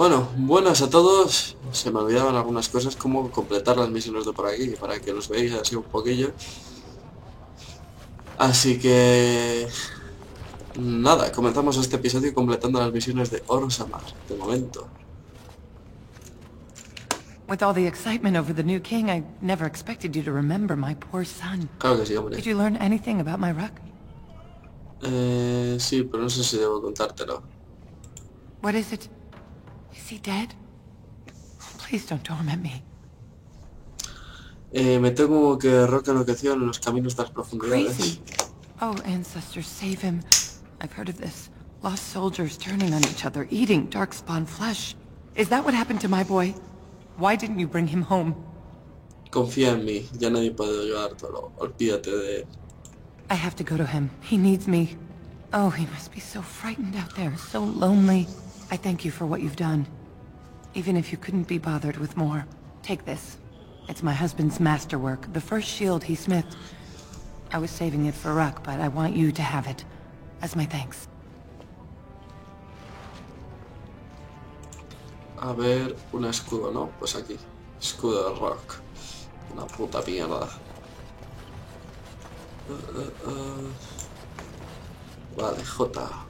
Bueno, buenas a todos. Se me olvidaban algunas cosas como completar las misiones de por aquí, para que los veáis así un poquillo. Así que... Nada, comenzamos este episodio completando las misiones de Orzammar, de momento. With all the excitement over the new king, I never expected you to remember my poor son. Claro que sí, hombre. Did you learn anything about my ruck? Sí, pero no sé si debo contártelo. What is it? Is he dead? Please don't torment me. Me tengo que Rock enloqueció en los caminos de las profundidades. Crazy. Oh, ancestors, save him. I've heard of this. Lost soldiers turning on each other, eating darkspawn flesh. Is that what happened to my boy? Why didn't you bring him home? Confía en mí, ya nadie puede ayudártelo. Olvídate de él. I have to go to him. He needs me. Oh, he must be so frightened out there, so lonely. I thank you for what you've done. Even if you couldn't be bothered with more, take this. It's my husband's masterwork, the first shield he smithed. I was saving it for Ruck, but I want you to have it, as my thanks. A ver, un escudo, ¿no? Pues aquí. Escudo de Rock. Una puta mierda. Vale, J.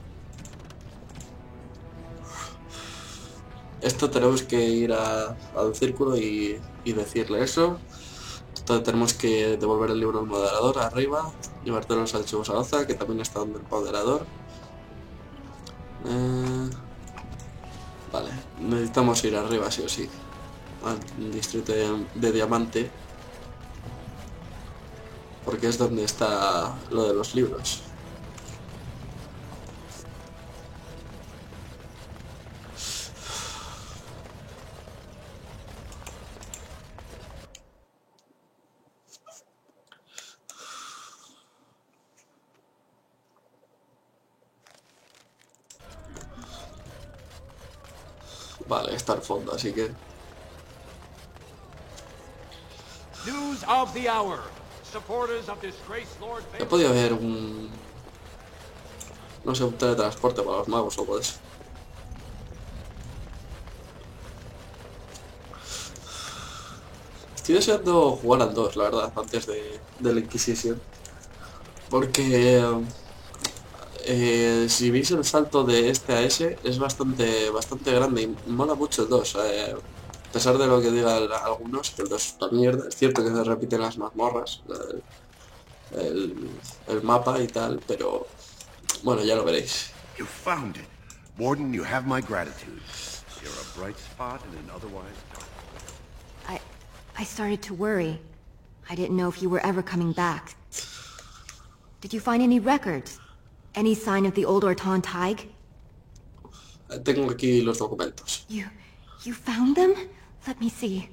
Esto tenemos que ir al círculo y decirle eso. Entonces tenemos que devolver el libro al moderador arriba. Llevarte los archivos a Oza, que también está donde el moderador. Vale, necesitamos ir arriba sí o sí. Al distrito de Diamante. Porque es donde está lo de los libros. Vale, está al fondo, así que... News of the hour. Supporters of disgraced Lord Ya podía haber un... No sé, un teletransporte para los magos o algo de eso. Estoy deseando jugar al 2, la verdad, antes de la Inquisición. Porque... si veis el salto de este a ese, es bastante grande y mola mucho el 2. A pesar de lo que digan algunos, que el 2 es una mierda. Es cierto que se repiten las mazmorras, el, el mapa y tal, pero... Bueno, ya lo veréis. You found it. Warden, you have my gratitude. You're a bright spot in an otherwise dark... I started to worry. I didn't know if you were ever coming back. Did you find any records? Any sign of the old Orton Tig? Tengo aquí los documentos. You found them? Let me see.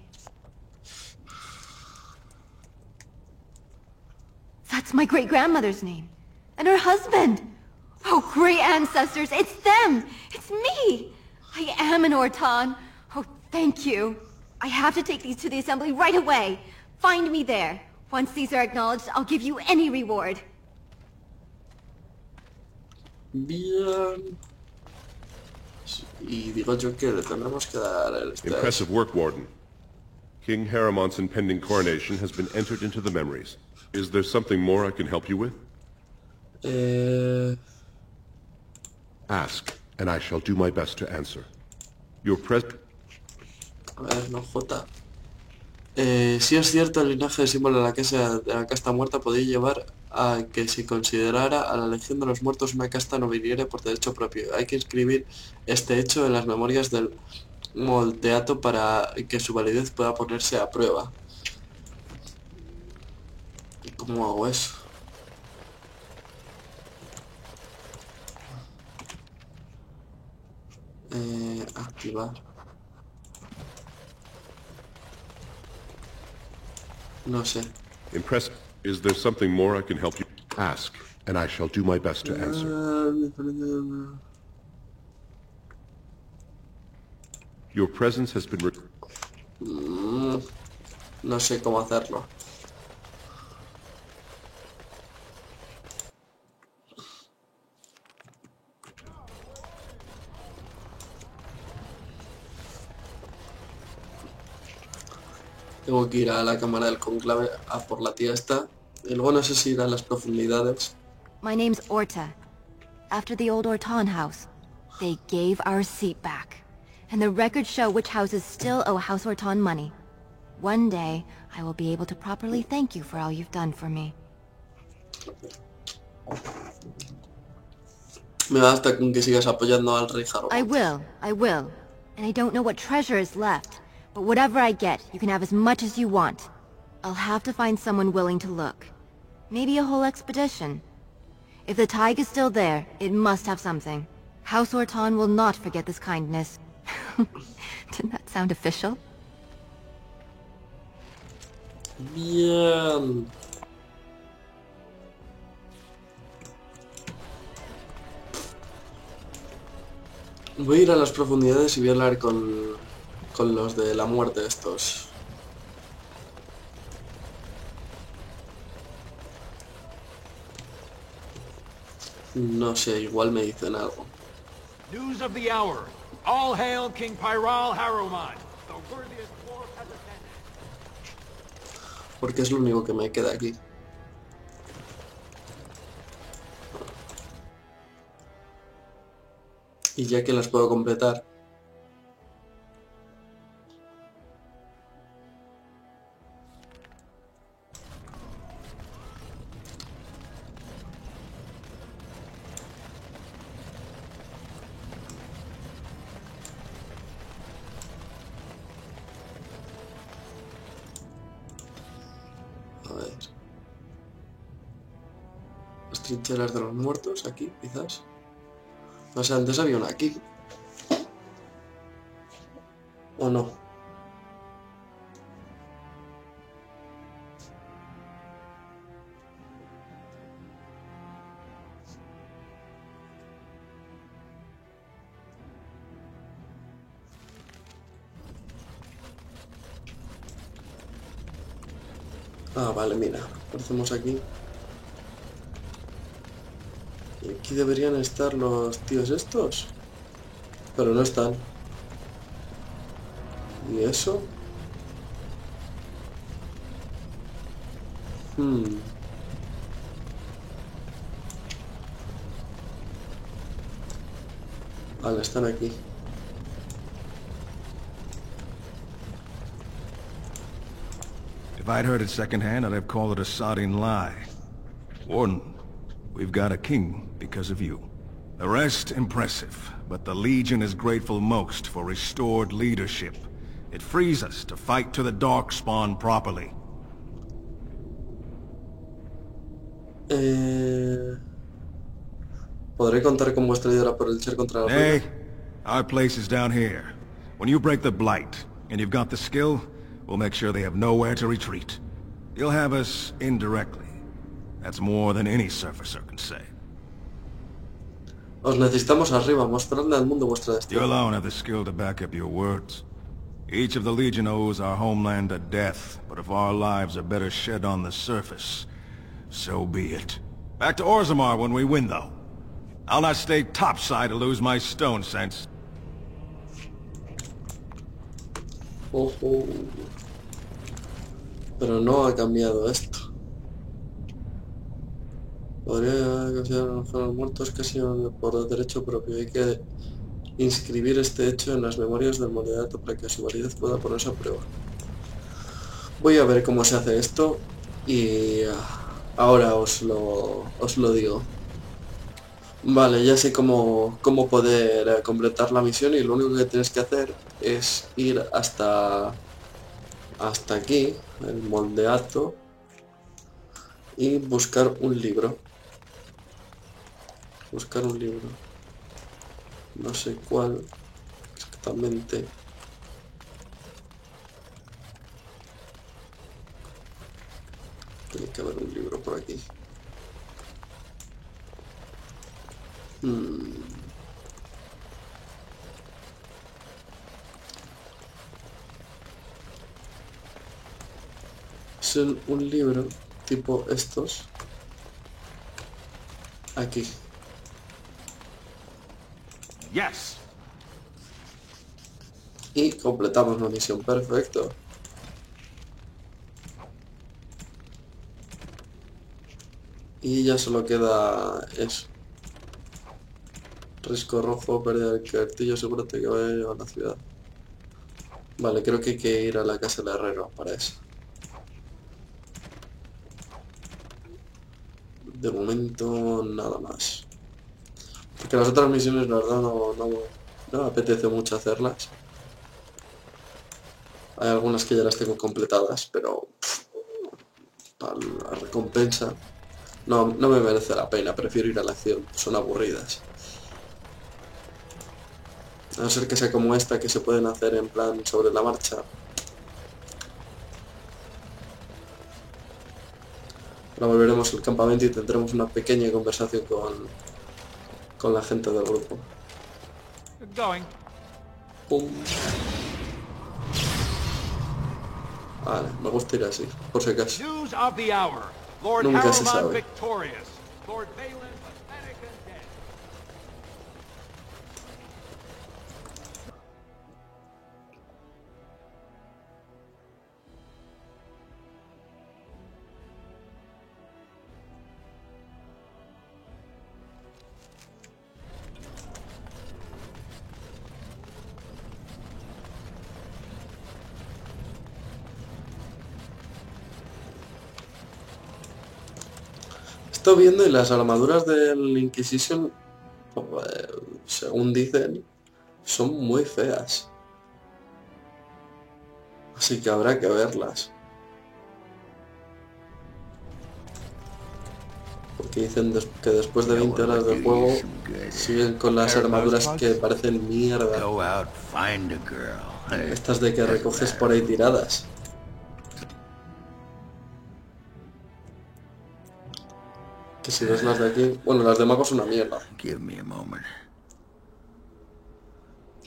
That's my great-grandmother's name. And her husband! Oh, great ancestors, it's them! It's me! I am an Orton. Oh, thank you. I have to take these to the assembly right away. Find me there. Once these are acknowledged, I'll give you any reward. Bien. Y digo yo que le tendremos que dar el... Impressive work, Warden. King Haramont's impending coronation has been entered into the memories. Is there something more I can help you with? Ask, and I shall do my best to answer. Your A ver, no, J. Si es cierto, el linaje de símbolo de la casta muerta podría llevar a que se considerara a la Legión de los Muertos una casta nobiliaria por derecho propio. Hay que inscribir este hecho en las memorias del Molteato para que su validez pueda ponerse a prueba. ¿Y cómo hago eso? Activar. No sé. Impressive. Is there something more I can help you? Ask, and I shall do my best to answer. Your presence has been... No sé cómo hacerlo. Tengo que ir a la cámara del conclave a por la tía esta. Y luego no sé si ir a las profundidades. My name's Orta. After the old Orton house, they gave our seat back. And the records show which houses still owe House Orton money. One day, I will be able to properly thank you for all you've done for me. Me basta con que sigas apoyando al rey Harrow. I will. And I don't know what treasure is left, but whatever I get, you can have as much as you want. I'll have to find someone willing to look. Maybe a whole expedition. If the Tig is still there, it must have something. House Orton will not forget this kindness. Didn't that sound official? Bien. Voy a ir a las profundidades y voy a hablar con los de la muerte estos. No sé, igual me dicen algo. News of the hour. All hail King Pyral Harrowmont, the worthiest dwarf has ascended. Porque es lo único que me queda aquí. Y ya que las puedo completar. A ver. Las trincheras de los muertos, aquí, quizás. O sea, antes había una aquí. ¿O no? Ah, vale, mira. Aparecemos aquí. Y aquí deberían estar los tíos estos. Pero no están. ¿Y eso? Vale, están aquí. If I'd heard it secondhand, I'd have called it a sodding lie. Warden, we've got a king because of you. The rest, impressive, but the Legion is grateful most for restored leadership. It frees us to fight to the Darkspawn properly. ¿Podré contar con vuestra ayuda por luchar contra la Nay, ruina? our place is down here. When you break the Blight, and you've got the skill, we'll make sure they have nowhere to retreat. You'll have us indirectly. That's more than any surfacer can say. Os necesitamos arriba, mostradle al mundo vuestra You destino. alone have the skill to back up your words. Each of the Legion owes our homeland a death, but if our lives are better shed on the surface, so be it. Back to Orzammar when we win, though. I'll not stay topside to lose my stone sense. Ojo. Pero no ha cambiado esto. Podría considerar a los muertos casi por derecho propio. Hay que inscribir este hecho en las memorias del moderato para que su validez pueda ponerse a prueba. Voy a ver cómo se hace esto y ahora os lo digo. Vale, ya sé cómo poder completar la misión y lo único que tienes que hacer es ir hasta aquí, el moldeato, y buscar un libro. Buscar un libro. No sé cuál exactamente. Tiene que haber un libro por aquí. Es un libro tipo estos. Aquí. Yes. Y completamos la misión. Perfecto. Y ya solo queda eso. Risco rojo, pérdida del cartillo, asegúrate que vaya a la ciudad. Vale, creo que hay que ir a la casa del herrero para eso. De momento, nada más. Porque las otras misiones, la verdad, no me apetece mucho hacerlas. Hay algunas que ya las tengo completadas, pero para la recompensa no me merece la pena. Prefiero ir a la acción, son aburridas. A no ser que sea como esta, que se pueden hacer en plan sobre la marcha. Ahora volveremos al campamento y tendremos una pequeña conversación con la gente del grupo. Going. Pum. Vale, me gusta ir así, por si acaso. News of the hour. Lord Nunca se Harrowmont sabe. victorious. Lord Balin pathetic and dead. Estoy viendo y las armaduras del Inquisition, según dicen, son muy feas. Así que habrá que verlas. Porque dicen que después de 20 horas de juego siguen con las armaduras que parecen mierda. Go out, find a girl. Estas de que recoges por ahí tiradas. Que si ves las de aquí... Bueno, las de mago son una mierda. Give me a moment.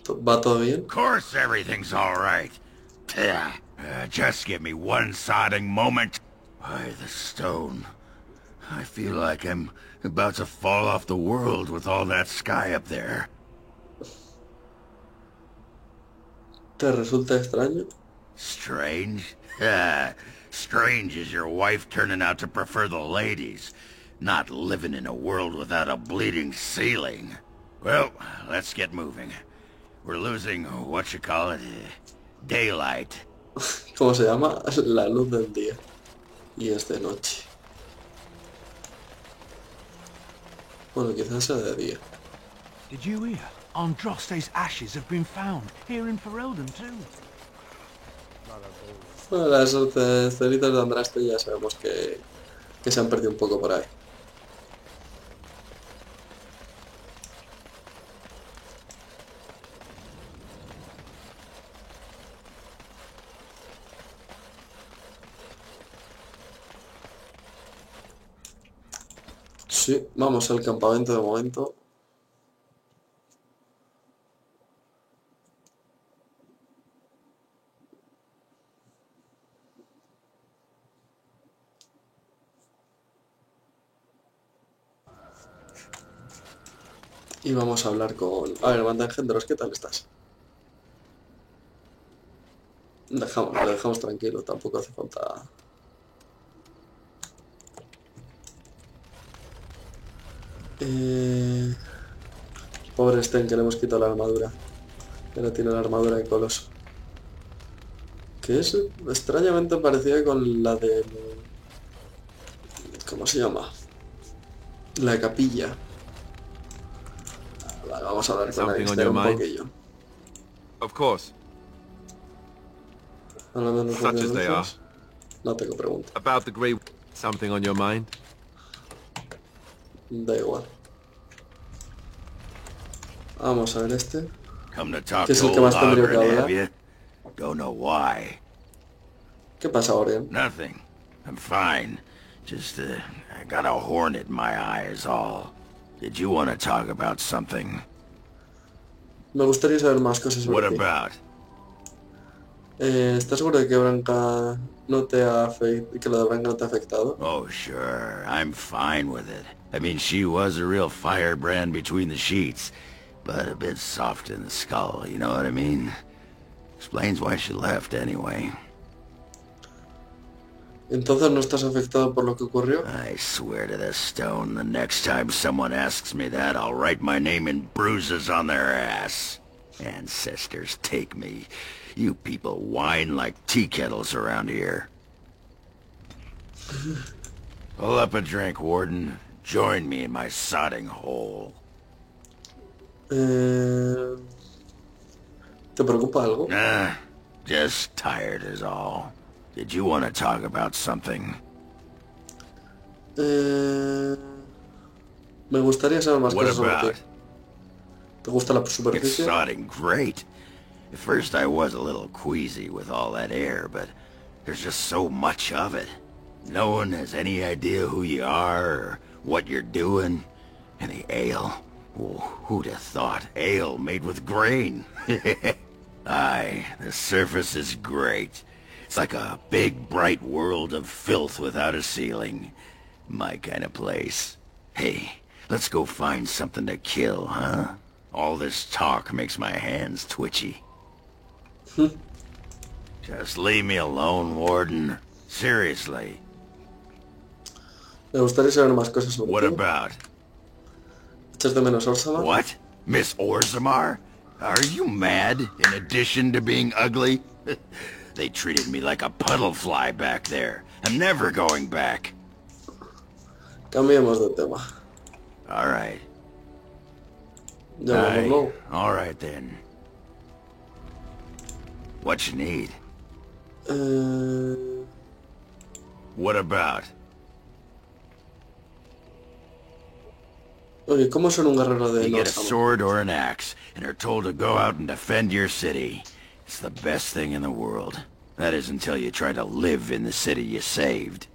¿Va todo bien? Of course everything's all right. Just give me one sodding moment. Why, the stone. I feel like I'm about to fall off the world with all that sky up there. ¿Te resulta extraño? Strange? Strange is your wife turning out to prefer the ladies, not living in a world without a bleeding ceiling. Well, let's get moving. We're losing, daylight. ¿Cómo se llama? La luz del día. Y es de noche. Bueno, quizás sea de día. Did you hear? Andraste's ashes have been found here in Ferelden too. Bueno, las cenitas de Andraste ya sabemos que se han perdido un poco por ahí. Sí, vamos al campamento de momento. Y vamos a hablar con... A ver, manda engendros, ¿qué tal estás? Lo dejamos tranquilo, tampoco hace falta... Pobre Sten, que le hemos quitado la armadura. Ahora tiene la armadura de coloso. Que es extrañamente parecida con la de... ¿Cómo se llama? La capilla. Vale, vamos a hablar con la Esther un poquillo. Of course. Such as they are. No tengo pregunta. About the Grey... Something on your mind? Da igual. Vamos a ver este. Come to talk ¿Qué es to el que old más tendría que Ogren, have hablar? you? Don't know why. ¿Qué pasa, Orion? Nothing. I'm fine. Just, I got a hornet in my eye is all. Did you want to talk about something? Me gustaría saber más cosas What sobre ti. about? ¿Estás seguro de que Branca no te ha que lo de Branca no te ha afectado? Oh, sure. I'm fine with it. I mean, she was a real firebrand between the sheets, but a bit soft in the skull, you know what I mean? Explains why she left, anyway. Entonces no estás afectado por lo que ocurrió. I swear to the stone, the next time someone asks me that, I'll write my name in bruises on their ass. Ancestors take me. You people whine like tea kettles around here. Pull up a drink, Warden. Join me in my sodding hole. ¿Te preocupa algo? Just tired is all. Did you want to talk about something? Me gustaría saber más What cosas sobre about? ti. ¿Te gusta la It's superficie? sodding great. At first I was a little queasy with all that air, but there's just so much of it. No one has any idea who you are or what you're doing. And the ale. Oh, who'd have thought? Ale made with grain. Aye, the surface is great. It's like a big, bright world of filth without a ceiling. My kind of place. Hey, let's go find something to kill, huh? All this talk makes my hands twitchy. Just leave me alone, Warden. Seriously. Me gustaría saber más cosas sobre What ti. about? ¿Echas de menos a Orzammar? What? Miss Orzammar? Are you mad, in addition to being ugly? They treated me like a puddle fly back there. I'm never going back. Cambiemos de tema. All right. Llamémoslo. All right then. What you need? What about? Oye, ¿cómo son un guerrero de You get a Orzammar? sword or an axe, and are told to go out and defend your city. It's the best thing in the world. That is until you try to live in the city you saved.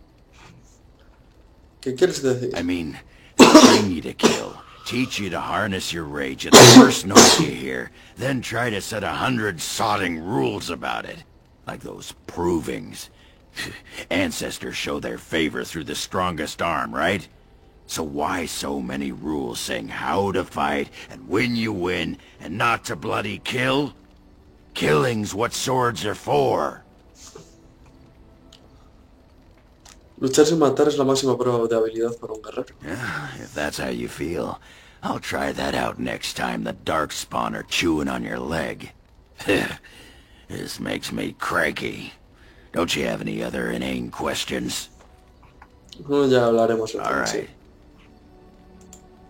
¿Qué quieres decir? I mean, they train you to kill, teach you to harness your rage at the first noise you hear, then try to set 100 sodding rules about it. Like those provings. Ancestors show their favor through the strongest arm, right? So why so many rules saying how to fight, and when you win, and not to bloody kill? Killing's what swords are for. Luchar sin matar es la máxima prueba de habilidad para un guerrero. If that's how you feel, I'll try that out next time the Darkspawn are chewing on your leg. This makes me cranky. Don't you have any other inane questions? No, ya hablaremos otra All vez, sí. right.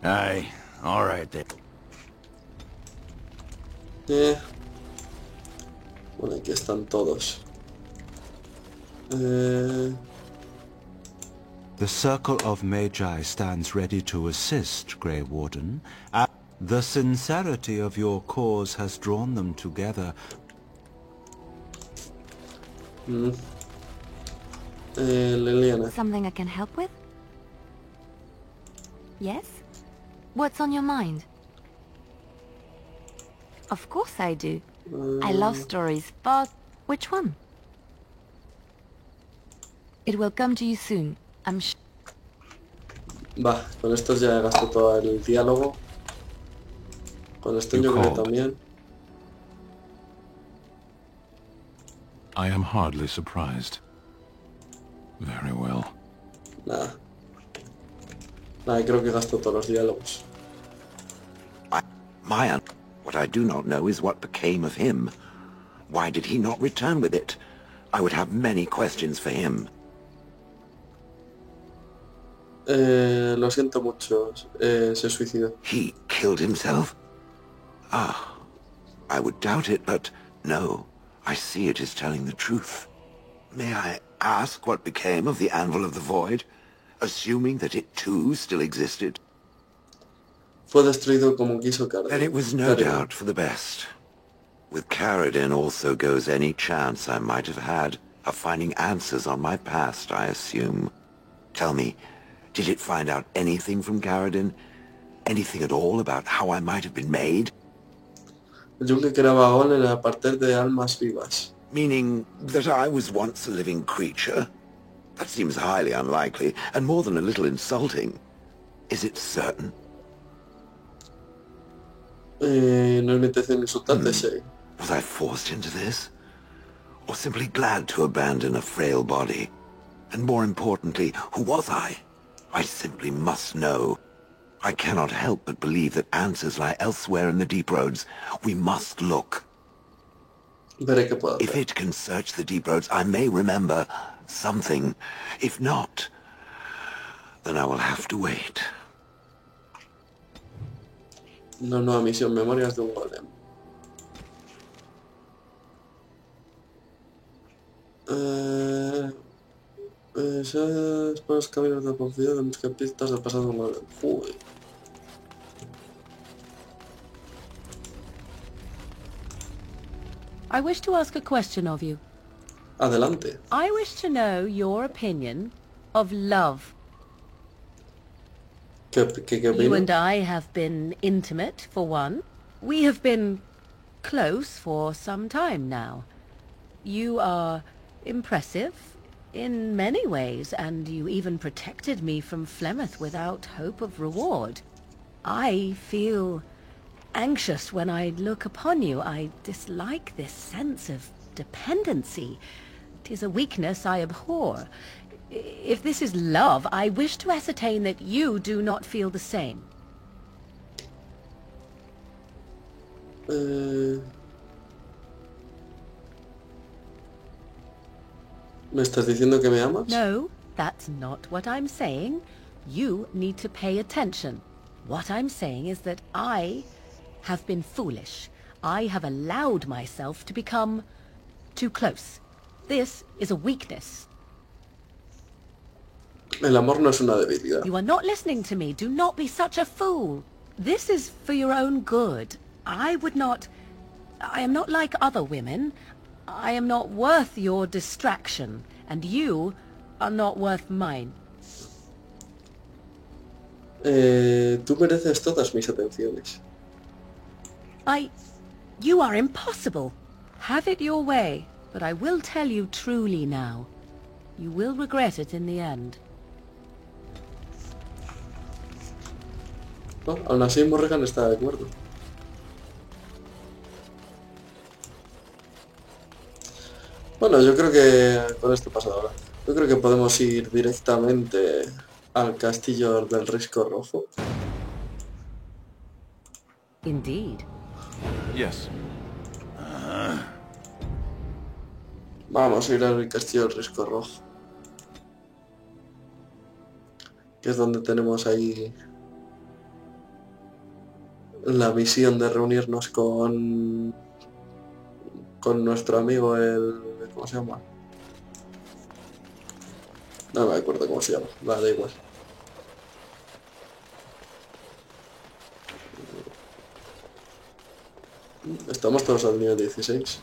Aye, all right then. Bueno, aquí están todos. The Circle of Magi stands ready to assist, Grey Warden. The sincerity of your cause has drawn them together. Liliana. Something I can help with? Yes? What's on your mind? Of course I do. I love stories, but which one? It will come to you soon, I'm sure. Va, con estos ya gasto todo el diálogo. Con esto yo creo que también. I am hardly surprised. Very well. Nada. Nada, creo que gasto todos los diálogos. What I do not know is what became of him. Why did he not return with it? I would have many questions for him. Lo siento mucho. Se suicidó. He killed himself? Ah, I would doubt it, but no. I see it is telling the truth. May I ask what became of the Anvil of the Void, assuming that it too still existed? Fue destruido como quiso Karadin. Then it was no doubt for the best. With Karadin also goes any chance I might have had of finding answers on my past, I assume. Tell me, did it find out anything from Karadin? Anything at all about how I might have been made? El yunque que era vagón era a partir de almas vivas. Meaning that I was once a living creature? That seems highly unlikely, and more than a little insulting. Is it certain? No es mi intención insultarte, sí. Was I forced into this? Or simply glad to abandon a frail body? And more importantly, who was I? I simply must know. I cannot help but believe that answers lie elsewhere in the Deep Roads. We must look. Veré qué puedo hacer. If it can search the Deep Roads, I may remember something. If not, then I will have to wait. Una nueva misión, memorias de un golem. Esas por los caminos de confianza de buscar pistas del pasado de un golem. Joder. I wish to ask a question of you. Adelante. I wish to know your opinion of love. ¿Qué You opino? and I have been intimate, for one. We have been close for some time now. You are impressive in many ways, and you even protected me from Flemeth without hope of reward. I feel anxious when I look upon you. I dislike this sense of dependency. 'Tis a weakness I abhor. If this is love, I wish to ascertain that you do not feel the same. ¿Me estás diciendo que me amas? No, that's not what I'm saying. You need to pay attention. What I'm saying is that I have been foolish. I have allowed myself to become too close. This is a weakness. El amor no es una debilidad. You are not listening to me. Do not be such a fool. This is for your own good. I am not like other women. I am not worth your distraction, and you are not worth mine. Tú mereces todas mis atenciones. You are impossible. Have it your way, but I will tell you truly now. You will regret it in the end. Bueno, aún así Morrigan está de acuerdo. Bueno, yo creo que con esto pasa ahora. Yo creo que podemos ir directamente al castillo del Risco Rojo. Indeed. Yes. Vamos a ir al castillo del Risco Rojo. Que es donde tenemos ahí la misión de reunirnos con nuestro amigo el... ¿Cómo se llama? No me acuerdo cómo se llama. Va, da igual. Estamos todos al nivel 16.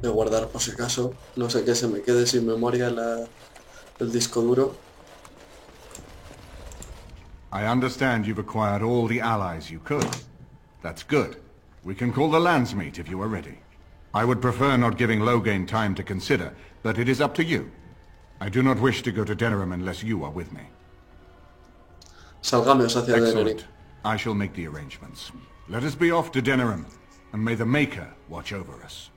Voy a guardar por si acaso. No sé que se me quede sin memoria el disco duro. I understand you've acquired all the allies you could. That's good. We can call the Landsmeet if you are ready. I would prefer not giving Loghain time to consider, but it is up to you. I do not wish to go to Denerim unless you are with me. Salgamos hacia Denerim. Excellent. I shall make the arrangements. Let us be off to Denerim, and may the Maker watch over us.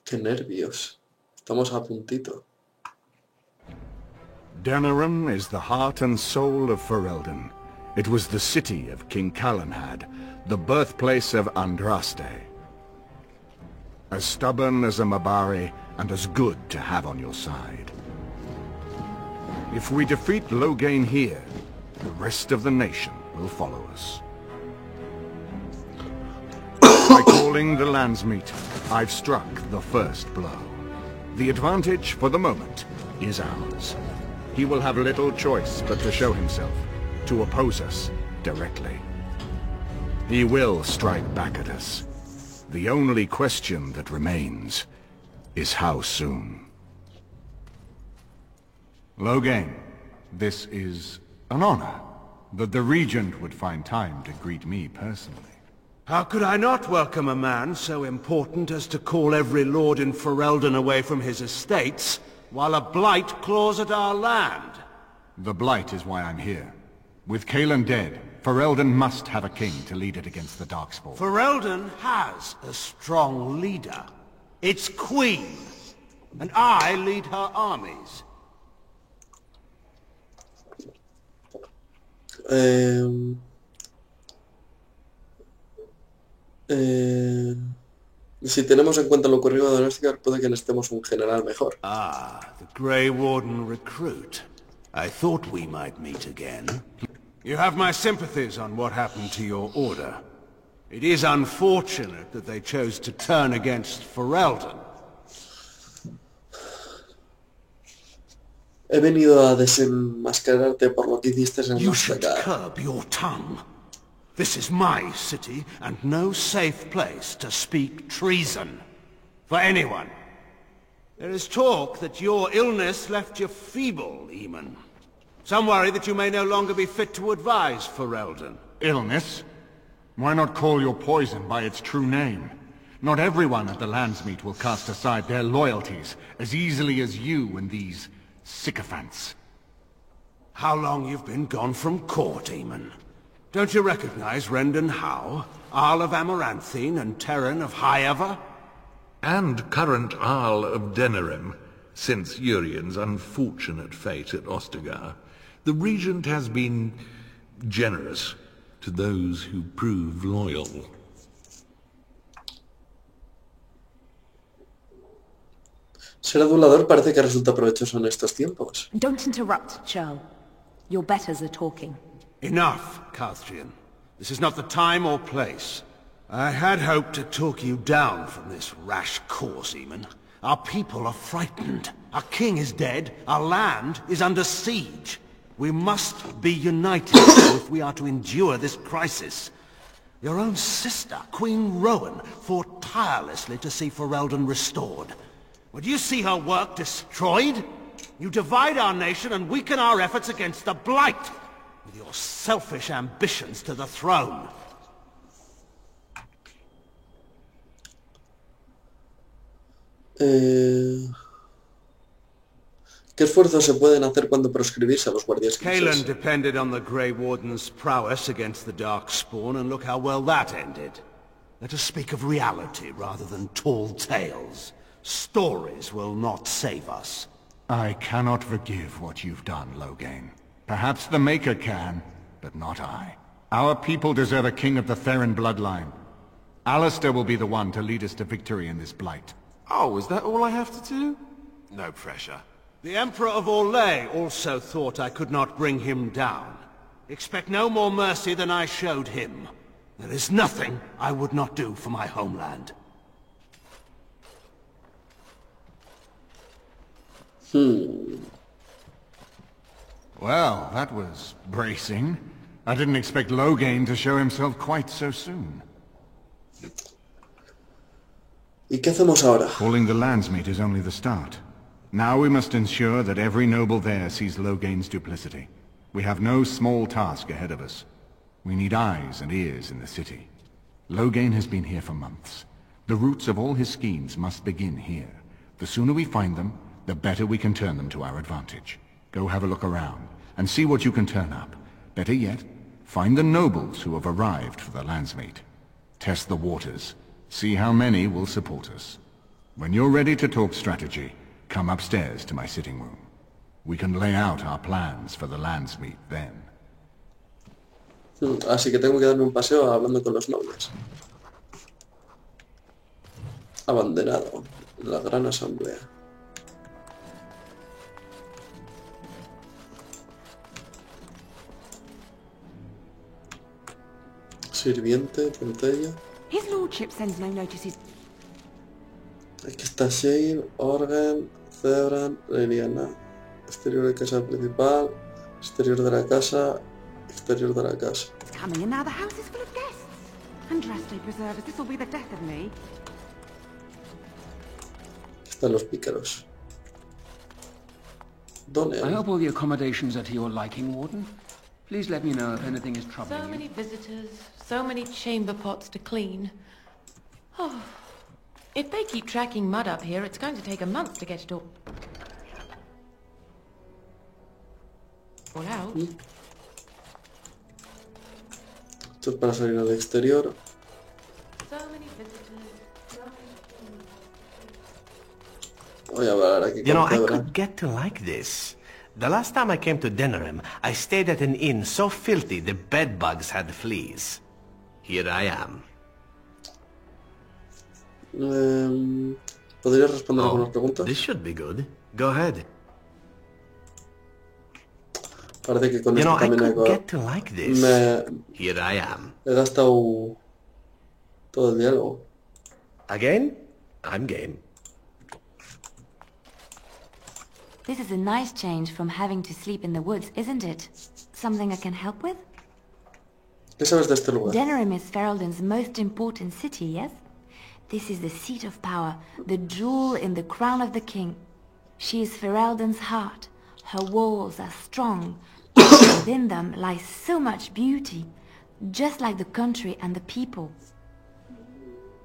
Qué nervios. Estamos a puntito. Denerim is the heart and soul of Ferelden. It was the city of King Calenhad, the birthplace of Andraste. As stubborn as a Mabari, and as good to have on your side. If we defeat Loghain here, the rest of the nation will follow us. By calling the Landsmeet, I've struck the first blow. The advantage, for the moment, is ours. He will have little choice but to show himself, to oppose us directly. He will strike back at us. The only question that remains is how soon. Loghain, this is an honor that the Regent would find time to greet me personally. How could I not welcome a man so important as to call every lord in Ferelden away from his estates, while a blight claws at our land? The blight is why I'm here. With Cailan dead, Ferelden must have a king to lead it against the Darkspawn. Ferelden has a strong leader. Its queen. And I lead her armies. Si tenemos en cuenta lo ocurrido a Donescar, puede que necesitemos un general mejor. Ah, the Grey Warden recruit. I thought we might meet again. You have my sympathies on what happened to your order. It is unfortunate that they chose to turn against Ferelden. He venido a desenmascararte por lo que hiciste en You should curb your tongue. This is my city, and no safe place to speak treason. For anyone. There is talk that your illness left you feeble, Eamon. Some worry that you may no longer be fit to advise Ferelden. Illness? Why not call your poison by its true name? Not everyone at the Landsmeet will cast aside their loyalties as easily as you and these sycophants. How long you've been gone from court, Eamon? Don't you recognize Rendon Howe, Arl of Amaranthine and Terran of Highever? And current Arl of Denerim, since Urien's unfortunate fate at Ostagar. The Regent has been generous to those who prove loyal. Ser adulador parece que resulta provechoso en estos tiempos. Don't interrupt, Churl. Your betters are talking. Enough, Calthrian. This is not the time or place. I had hoped to talk you down from this rash course, Eamon. Our people are frightened. Our king is dead. Our land is under siege. We must be united if we are to endure this crisis. Your own sister, Queen Rowan, fought tirelessly to see Ferelden restored. Would you see her work destroyed? You divide our nation and weaken our efforts against the Blight, with your selfish ambitions to the throne. ¿Qué esfuerzos se pueden hacer cuando proscribirse a los guardias Cailan grises? depended on the Grey Warden's prowess against the Darkspawn, and look how well that ended. Let us speak of reality rather than tall tales. Stories will not save us. I cannot forgive what you've done, Loghain. Perhaps the Maker can, but not I. Our people deserve a king of the Theron bloodline. Alistair will be the one to lead us to victory in this blight. Oh, is that all I have to do? No pressure. The Emperor of Orlais also thought I could not bring him down. Expect no more mercy than I showed him. There is nothing I would not do for my homeland. Well, that was bracing. I didn't expect Loghain to show himself quite so soon. ¿Y qué hacemos ahora? Calling the Landsmeet is only the start. Now we must ensure that every noble there sees Loghain's duplicity. We have no small task ahead of us. We need eyes and ears in the city. Loghain has been here for months. The roots of all his schemes must begin here. The sooner we find them, the better we can turn them to our advantage. Go have a look around, and see what you can turn up. Better yet, find the nobles who have arrived for the Landsmeet. Test the waters. See how many will support us. When you're ready to talk strategy, come upstairs to my sitting room. We can lay out our plans for the Landsmeet then. Así que tengo que darme un paseo hablando con los nobles. Abanderado. La gran asamblea. Sirviente, pantalla. His lordship sends no notices. Aquí está Shale, Organ, Zebran, Leliana. Exterior de casa principal, exterior de la casa, exterior de la casa. It's coming and now the house is full of guests. Andraste preserve us. This will be the death of me. Están los pícaros. ¿Dónde? I hope all the accommodations are to your liking, Warden. Please let me know if anything is troubling So you. many visitors, so many chamber pots to clean. Oh, if they keep tracking mud up here, it's going to take a month to get it all out. Esto es para salir al exterior. So many visitors, so many... Voy a hablar aquí You know, con I Zebra. could get to like this. The last time I came to Denerim, I stayed at an inn so filthy the bedbugs had fleas. Here I am. ¿Podrías responder algunas preguntas? This should be good. Go ahead. Parece que con You esto know, I también could get to like this. Here I am. he gastado todo el diálogo. Again? I'm game. This is a nice change from having to sleep in the woods, isn't it? Something I can help with? ¿Qué sabes de este lugar? Denerim is Ferelden's most important city, yes? This is the seat of power, the jewel in the crown of the king. She is Ferelden's heart. Her walls are strong. Within them lies so much beauty, just like the country and the people.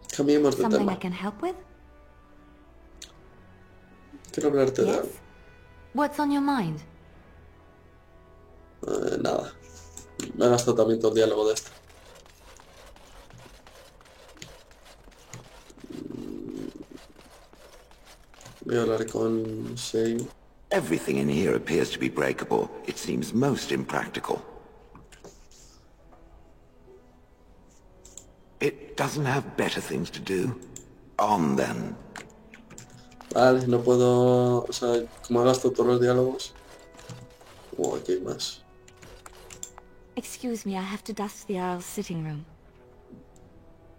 Cambiemos de Something tema. I can help with? Quiero hablarte de algo. What's on your mind? Nada. Me he gastado también todo el diálogo de esto. Voy a hablar con Shane. Everything in here appears to be breakable. It seems most impractical. It doesn't have better things to do. On then. Vale, no puedo... O sea, como he gastado todos los diálogos... aquí hay más. Excuse me, I have to dust the Earl's sitting room.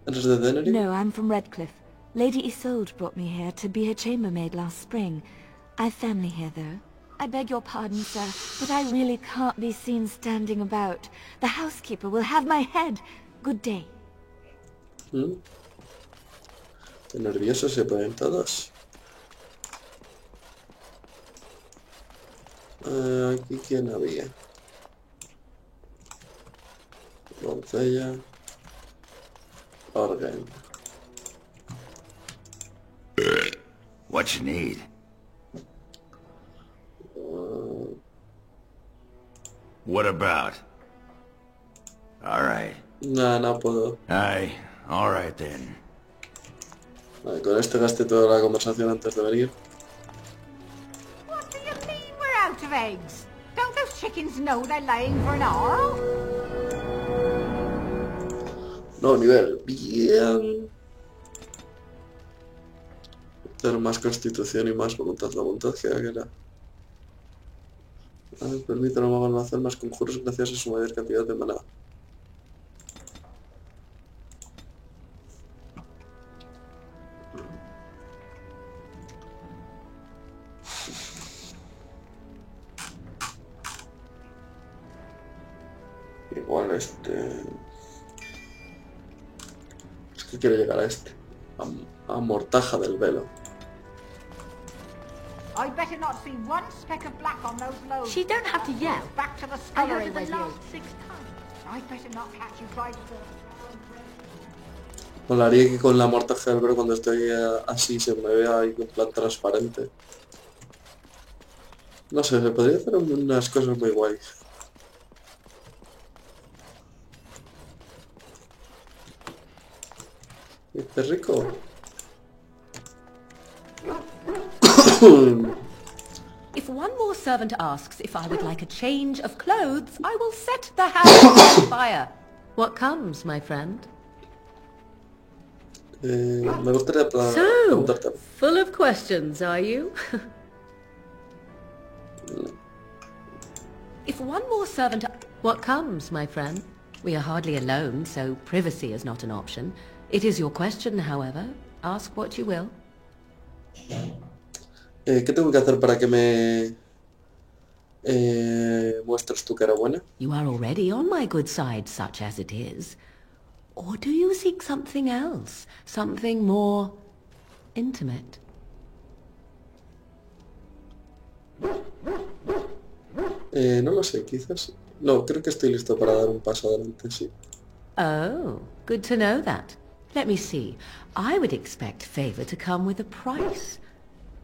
¿Eres de Denerim? No, I'm from Redcliffe. Lady Isolde brought me here to be her chambermaid last spring. I've family here, though. I beg your pardon, sir, but I really can't be seen standing about. The housekeeper will have my head. Good day. Qué nerviosos se ponen todos. Aquí quién había. Doncella. Organ. What you need? What about? All right. No, no puedo. Aye, all right then. Vale, con este gasté toda la conversación antes de venir. What do you mean we're out of eggs? Don't those chickens know they're laying for an hour? No, nivel. Bien. Tener más constitución y más voluntad. La voluntad que era. Permite a los magos hacer más conjuros gracias a su mayor cantidad de maná. Igual este... Es que quiero llegar a este. A Mortaja del Velo. I better not see one speck of black on those loads. She don't have to yell. Back to the I scullery heard it with the you. last 6 times. I better not catch you trying to... Molaría que con la Mortaja del Velo cuando estoy así se me vea ahí en plan transparente. No sé, se podría hacer unas cosas muy guays. ¿Este rico? If one more servant asks if I would like a change of clothes, I will set the house on fire. What comes, my friend? Me gustaría So, preguntarte. full of questions, are you? If one more servant... What comes, my friend? We are hardly alone, so privacy is not an option. It is your question, however. Ask what you will. ¿Qué tengo que hacer para que me muestres tu cara buena? You are already on my good side, such as it is. Or do you seek something else? Something more intimate? No lo sé, quizás... No, creo que estoy listo para dar un paso adelante, sí. Oh, good to know that. Let me see. I would expect favor to come with a price.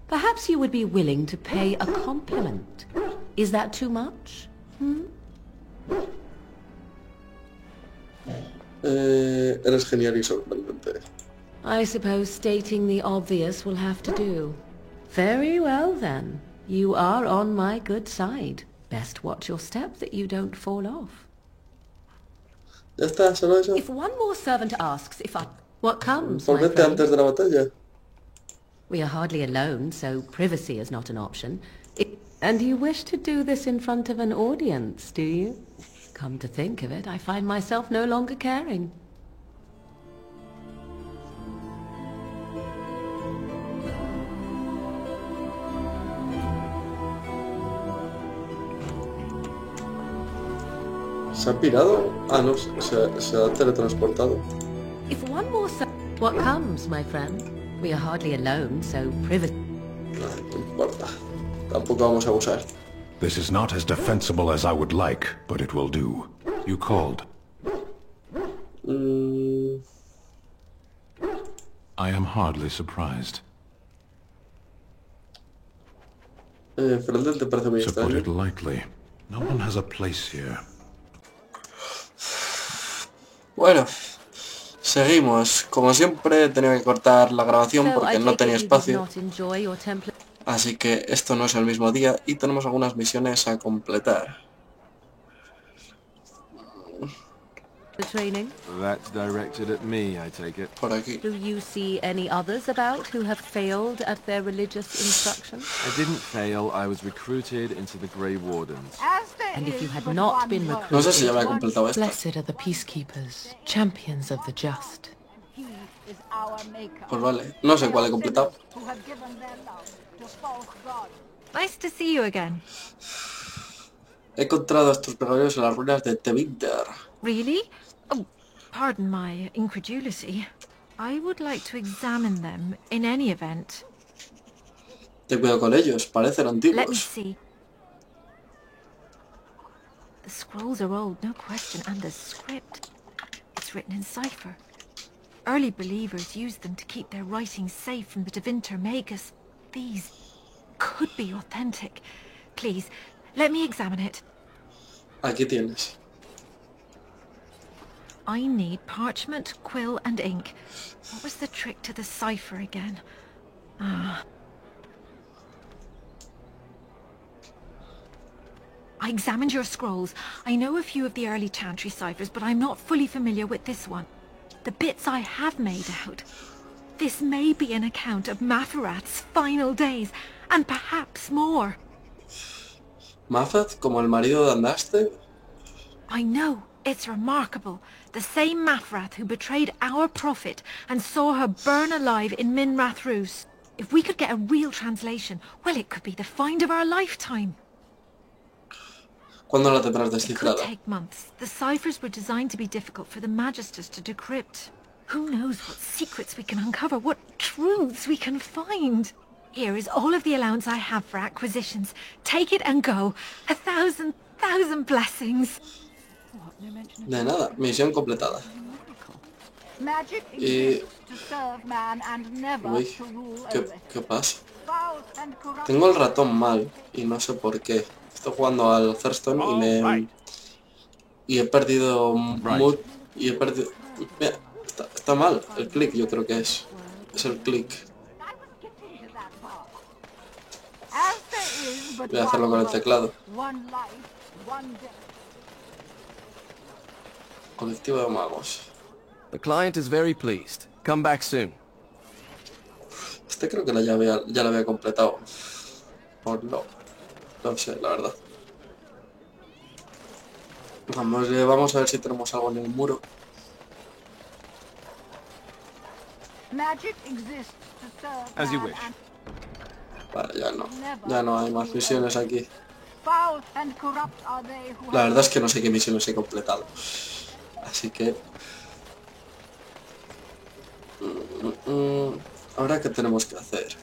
Perhaps you would be willing to pay a compliment. Is that too much? Eres genial y sorprendente. I suppose stating the obvious will have to do. Very well then. You are on my good side. Best watch your step that you don't fall off. Ya está, solo eso. If one more servant asks if I... What comes, Por my vete friend? antes de la batalla. We are hardly alone, so privacy is not an option. And you wish to do this in front of an audience, do you? Come to think of it, I find myself no longer caring. ¿Se ha pirado? Ah, no, se ha teletransportado. If one more what comes, my friend? We are hardly alone, so privacy... No importa. Tampoco vamos a abusar. This is not as defensible as I would like, but it will do. You called. I am hardly surprised. Ferelden te parece muy To put extraño. it lightly, no one has a place here. Bueno, seguimos. Como siempre he tenido que cortar la grabación porque no tenía espacio. Así que esto no es el mismo día y tenemos algunas misiones a completar. The training? That's directed at me, I take it. Por aquí. Do you see any others about who have failed at their religious instruction? I didn't fail, I was recruited into the Grey Wardens. And if you had not been recruited... No sé si ya me he completado esto. Blessed are the peacekeepers, champions of the just. Pues vale, no sé cuál he completado. Nice to see you again. He encontrado a estos pregadores en las ruinas de Tevinter. Really? Oh, pardon my incredulity. I would like to examine them in any event. Ten cuidado con ellos, parecen Let me antiguos. see. The scrolls are old, no question, and the script. It's written in cipher. Early believers used them to keep their writings safe from the Tevinter Magus. These could be authentic. Please, let me examine it. Aquí tienes. I need parchment, quill, and ink. What was the trick to the cipher again? Ah. I examined your scrolls. I know a few of the early Chantry ciphers, but I'm not fully familiar with this one. The bits I have made out. This may be an account of Mathrath's final days, and perhaps more. Mathrath, como el marido de Andaste. I know. It's remarkable. The same Mathrath who betrayed our prophet and saw her burn alive in Minrath Rus. If we could get a real translation, well, it could be the find of our lifetime. ¿Cuándo la tendrás It could descifrada? take months. The ciphers were designed to be difficult for the Magisters to decrypt. Who knows what secrets we can uncover, what truths we can find. Here is all of the allowance I have for acquisitions. Take it and go. 1,000 blessings. De nada, misión completada. Magic Y... exists to serve man and never Uy, to rule ¿qué, over it. qué pasa? Foul and corrupt. Tengo el ratón mal y no sé por qué. Estoy jugando al Hearthstone y me... Y he perdido... Y he perdido... Mira, está mal el clic, yo creo que es. Es el clic. As there is but Voy a hacerlo con el teclado. one life, one death. Colectivo de magos. The client is very pleased. Come back soon. Este creo que ya lo había completado. O no. No sé, la verdad. Vamos a ver si tenemos algo en el muro. Magic exists to serve As you man wish. and Vale, ya no hay más misiones aquí. foul and corrupt are they who La have verdad es que no sé qué misiones he completado. Así que... Ahora, ¿qué tenemos que hacer?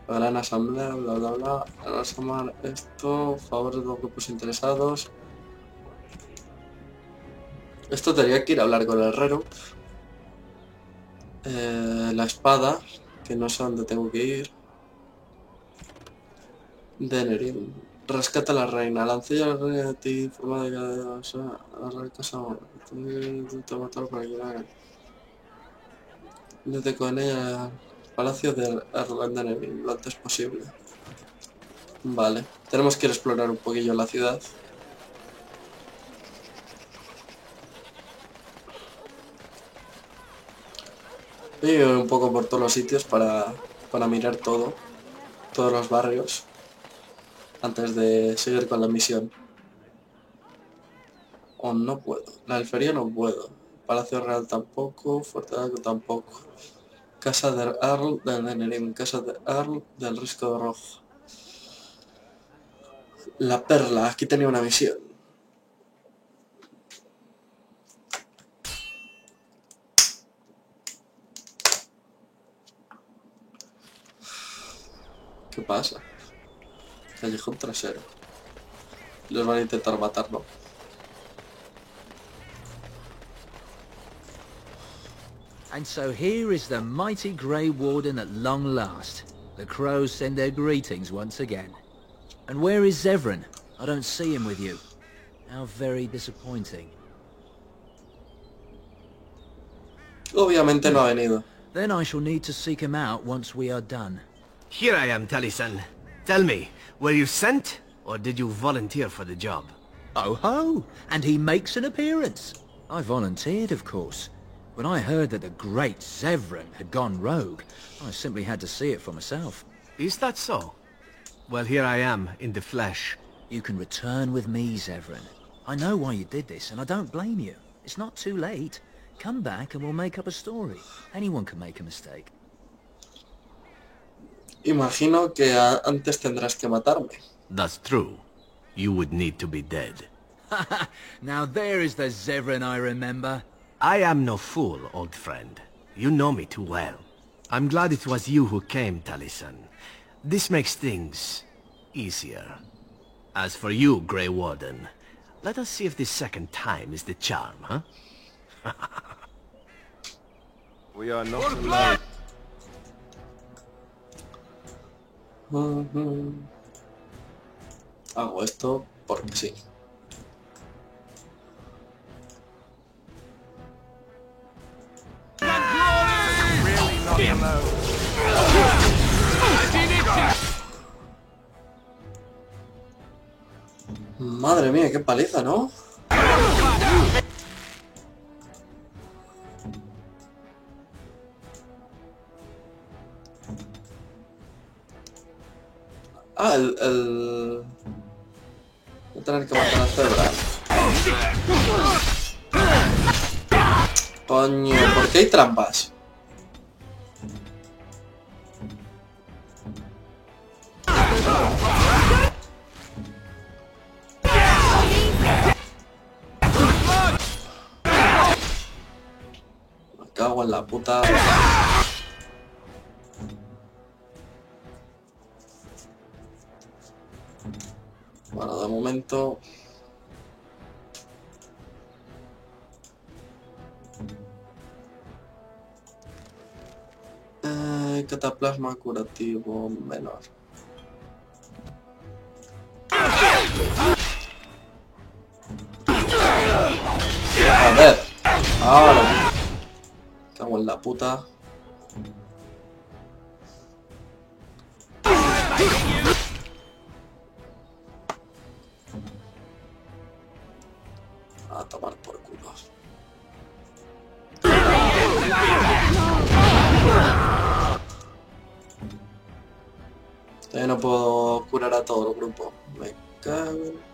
Gran asamblea, bla bla bla. Ahora sumar esto, favores de los grupos interesados. Esto tendría que ir a hablar con el herrero. La espada, que no sé dónde tengo que ir. Denerim. Rescata a la reina. La ancilla de la reina de ti, forma de cada la reina casa. Te matar para que la hagan. Vete con ella al palacio de Denerim lo antes posible. Vale. Tenemos que ir a explorar un poquillo la ciudad. Y un poco por todos los sitios para mirar todo. Todos los barrios. Antes de seguir con la misión. O no puedo. La alfería no puedo. Palacio Real tampoco. Fortaleza tampoco. Casa del Earl del Denerim. Casa del Earl del Risco de Rojo. La Perla. Aquí tenía una misión. ¿Qué pasa? Callejón trasero. Los van a intentar matar, ¿no? And so here is the mighty Grey Warden at long last. The crows send their greetings once again. And where is Zevran? I don't see him with you. How very disappointing. Obviamente no ha venido. Then I shall need to seek him out once we are done. Here I am, Taliesin. Tell me, were you sent, or did you volunteer for the job? Oh ho! And he makes an appearance. I volunteered, of course. When I heard that the great Zevran had gone rogue, I simply had to see it for myself. Is that so? Well, here I am, in the flesh. You can return with me, Zevran. I know why you did this, and I don't blame you. It's not too late. Come back and we'll make up a story. Anyone can make a mistake. Imagino que antes tendrás que matarme. That's true. You would need to be dead. Now there is the Zevran I remember. I am no fool, old friend. You know me too well. I'm glad it was you who came, Taliesin. This makes things easier. As for you, Grey Warden, let us see if this second time is the charm, huh? We are not alone. Hago esto porque sí. Madre mía, qué paliza, ¿no? Ah, voy a tener que matar a Zebra. Coño, ¿por qué hay trampas? Me cago en la puta. Bueno, de momento... cataplasma curativo menor. A ver. Ahora. Cago en la puta. A tomar por culo. Todavía no puedo curar a todo el grupo. Me cago en...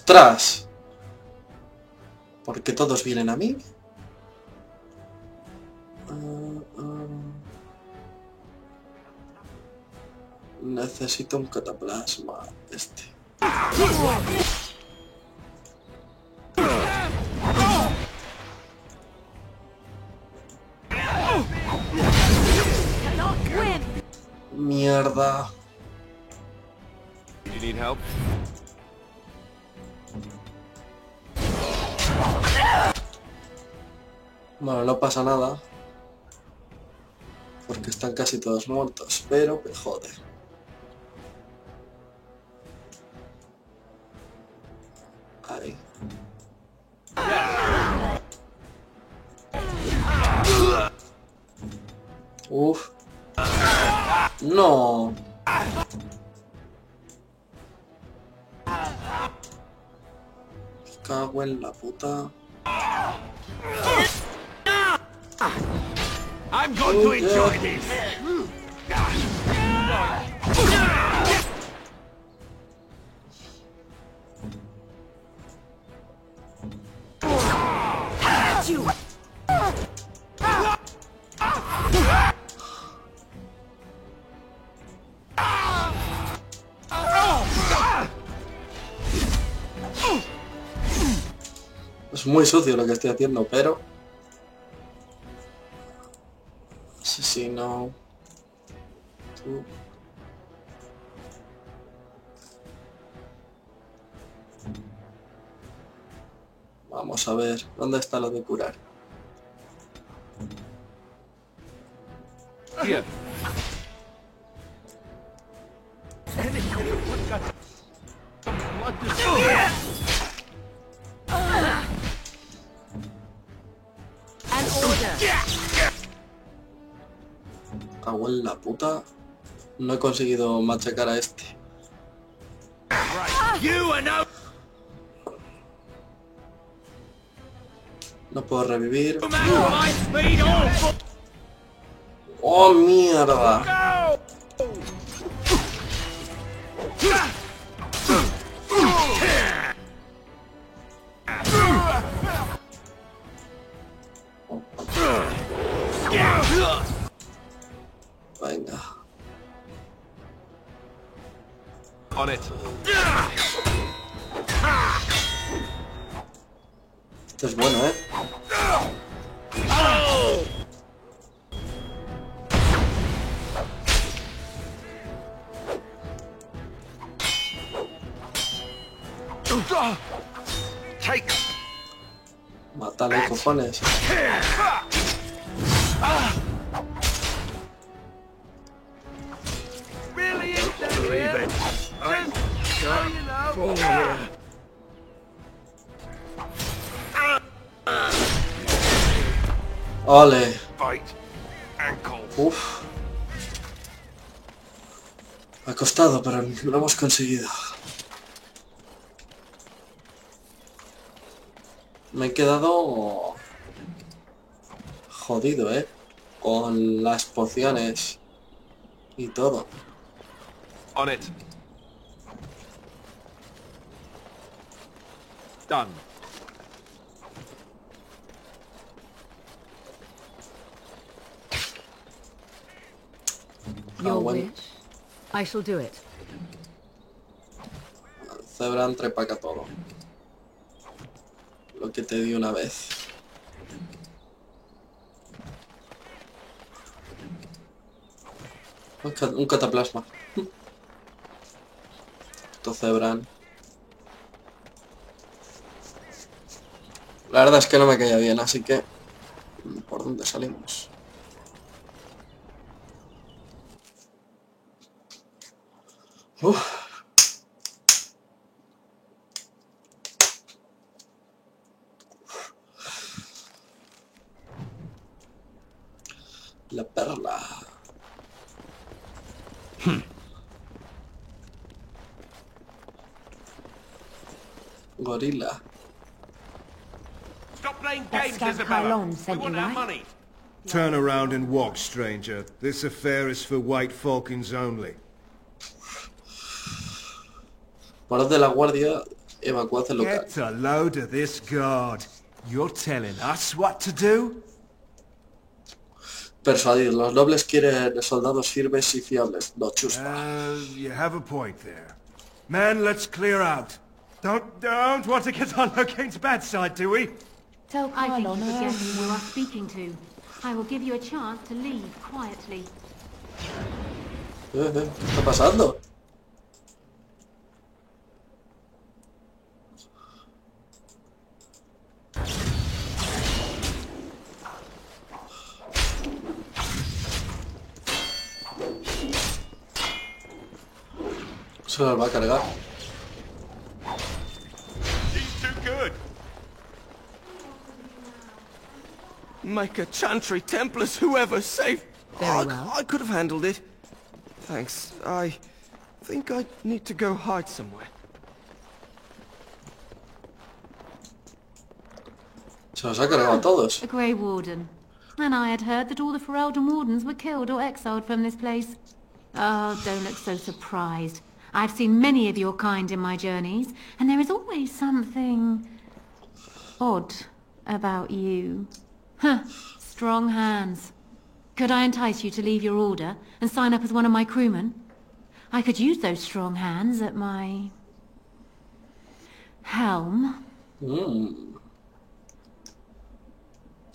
¡Ostras! ¿Por qué todos vienen a mí? Necesito un cataplasma. Este. Mierda. Do you need help? Bueno, no pasa nada. Porque están casi todos muertos, pero me jode. Ahí. Uf. No. Cago en la puta. I'm going to enjoy this. Es muy sucio lo que estoy haciendo, pero... Asesino... Tú... Vamos a ver, ¿dónde está lo de curar? Here. Cago en la puta. No he conseguido machacar a este. No puedo revivir. ¡Oh, mierda! Venga. On it. Esto es bueno, ¿eh? Mátale, cojones. Ole. Uf. Ha costado, pero lo hemos conseguido. Me he quedado jodido, con las pociones y todo. On it. Done. Your wish? I shall do it. Zebran, trepa acá todo. Lo que te di una vez. Un cataplasma. Esto Zebran. La verdad es que no me caía bien, así que... ¿Por dónde salimos? Uf. La perla. Gorila. Stop playing That games, scamp Isabella. Carlon We sent want you, our right? money. Turn around and walk, stranger. This affair is for White Falcons only. Guardas de la guardia Evacuad el local. Get a load of this guard. You're telling us what to do? Persuadir. Los nobles quieren soldados firmes y fiables, no chuspa. You have a point there. Men, let's clear out. Don't want to get on King's bad side, do we? Tell I think Carl on you her forget own. who you are speaking to. I will give you a chance to leave quietly. ¿Qué está pasando? Se los va a cargar. Micah, Chantry, Templars, whoever, save... Very well. I could have handled it. Thanks. I think I need to go hide somewhere. Se los ha cargado a todos. A Grey Warden. And I had heard that all the Ferelden Wardens were killed or exiled from this place. Oh, don't look so surprised. I've seen many of your kind in my journeys, and there is always something odd about you. Huh, strong hands. Could I entice you to leave your order and sign up as one of my crewmen? I could use those strong hands at my helm.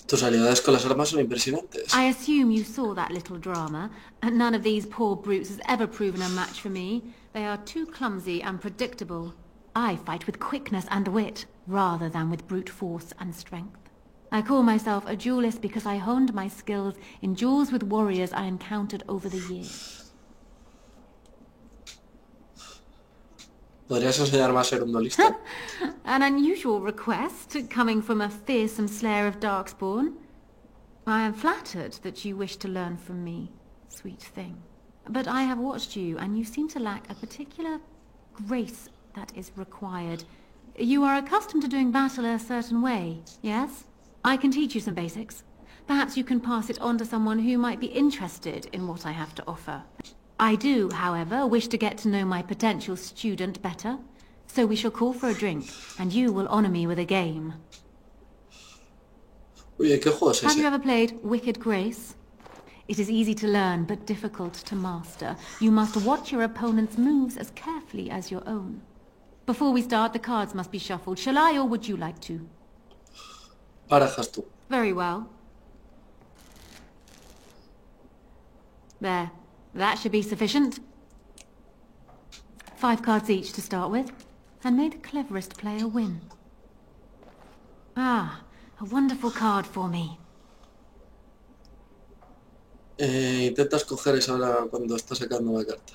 Tus habilidades con las armas son impresionantes. I assume you saw that little drama, and none of these poor brutes has ever proven a match for me. They are too clumsy and predictable. I fight with quickness and wit, rather than with brute force and strength. I call myself a duelist because I honed my skills in duels with warriors I encountered over the years. ¿Podrías enseñarme a ser un duelista? An unusual request, coming from a fearsome slayer of Darkspawn. I am flattered that you wish to learn from me, sweet thing. But I have watched you, and you seem to lack a particular grace that is required. You are accustomed to doing battle a certain way, yes? I can teach you some basics. Perhaps you can pass it on to someone who might be interested in what I have to offer. I do, however, wish to get to know my potential student better. So we shall call for a drink, and you will honor me with a game. Oye, ¿qué juego es Have ese? you ever played Wicked Grace? It is easy to learn, but difficult to master. You must watch your opponent's moves as carefully as your own. Before we start, the cards must be shuffled. Shall I, or would you like to? Barajas tú. Very well. There. That should be sufficient. 5 cards each to start with, and may the cleverest player win. Ah, a wonderful card for me. Intenta escoger esa hora cuando está sacando la carta.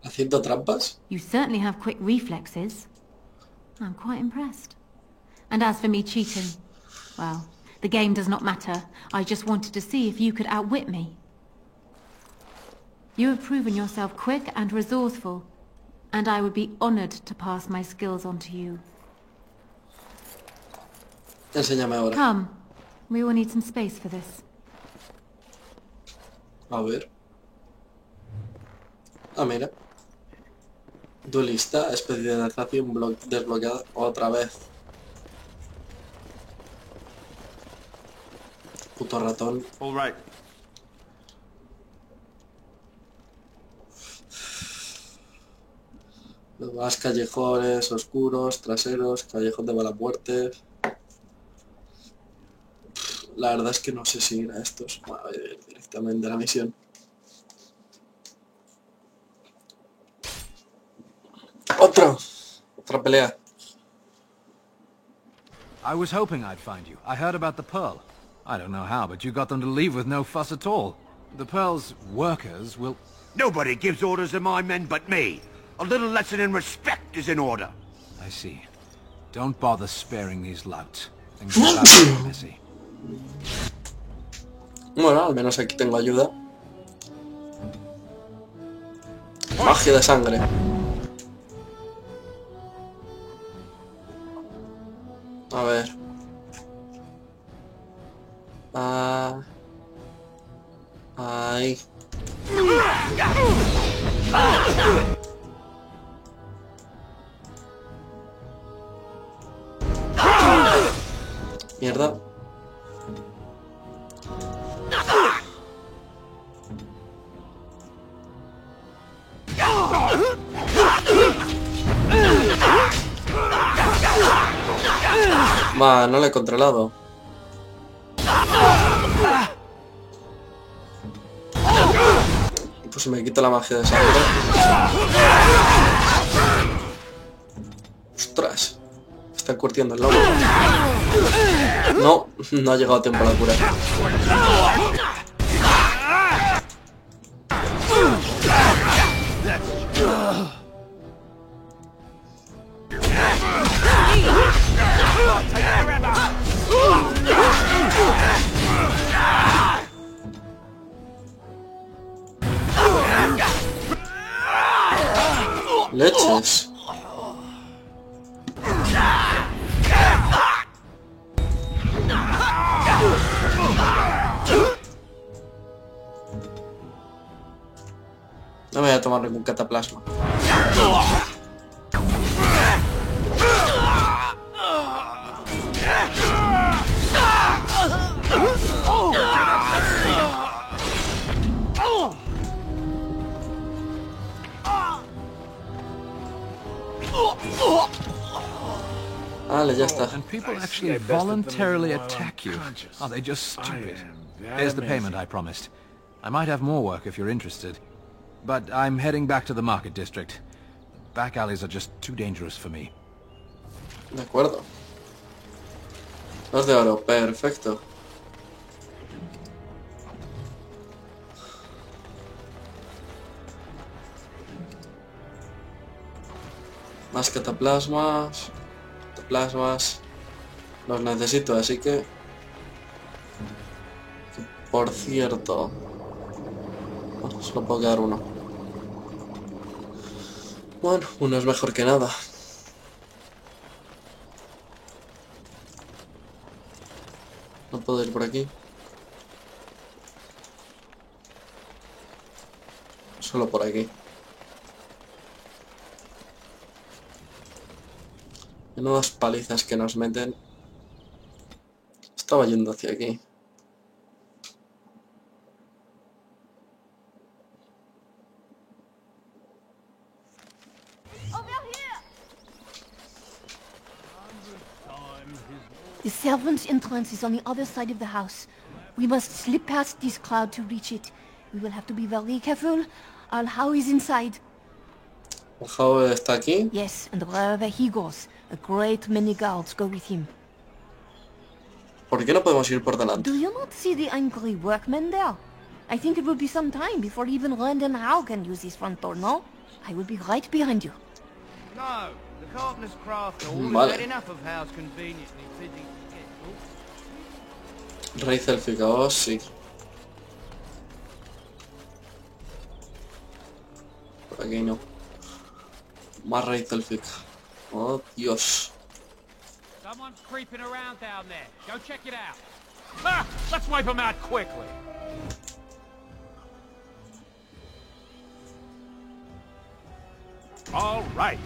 ¿Haciendo trampas? You certainly have quick reflexes. I'm quite impressed. And as for me cheating, well, the game does not matter. I just wanted to see if you could outwit me. You have proven yourself quick and resourceful, and I would be honored to pass my skills on to you. Enséñame ahora. Come, we will need some space for this. A ver. Ah, mira. Duelista, especialización desbloqueada otra vez. Puto ratón. All right. Más callejones oscuros, traseros, callejón de mala muerte. La verdad es que no sé si ir a estos. Bueno, voy a ir directamente a la misión. Otra pelea. I was hoping I'd find you. I heard about the Pearl. I don't know how, but you got them to leave with no fuss at all. The Pearl's workers will... Nobody gives orders to my men but me. A little lesson in respect is in order. I see. Don't bother sparing these louts. Things are about to get messy. Bueno, al menos aquí tengo ayuda. Magia de sangre. A ver. Ahí. Mierda. Va, no lo he controlado. Pues me quito la magia de sangre. ¡Ostras! Está curtiendo el lobo. No, no ha llegado a tiempo la cura. Leches. No me voy a tomar ningún cataplasma. Vale, ya está. And people actually voluntarily attack you. Are they just stupid? Here's the payment I promised. I might have more work if you're interested. But I'm heading back to the market district. Back alleys are just too dangerous for me. De acuerdo. 2 de oro, perfecto. Más cataplasmas. Cataplasmas. Los necesito, así que... Por cierto... Bueno, solo puedo quedar uno. Bueno, uno es mejor que nada. No puedo ir por aquí. Solo por aquí. Menudas palizas que nos meten. Estaba yendo hacia aquí. The servants' entrance is on the other side of the house. We must slip past this crowd to reach it. We will have to be very careful. Al-How is inside. Al-How está aquí. Yes, and wherever he goes, a great many guards go with him. ¿Por qué no podemos ir por delante? Do you not see the angry workmen there? I think it will be some time before even Rand and How can use this front door, no? I will be right behind you. No, the carpenter's craft hall Vale. has had enough of How's conveniently busy schedule. Raíz élfica, oh sí. Por aquí no. Más raíz élfica. Oh Dios. Someone's creeping around down there. Go check it out. Ah! Let's wipe them out quickly. All right.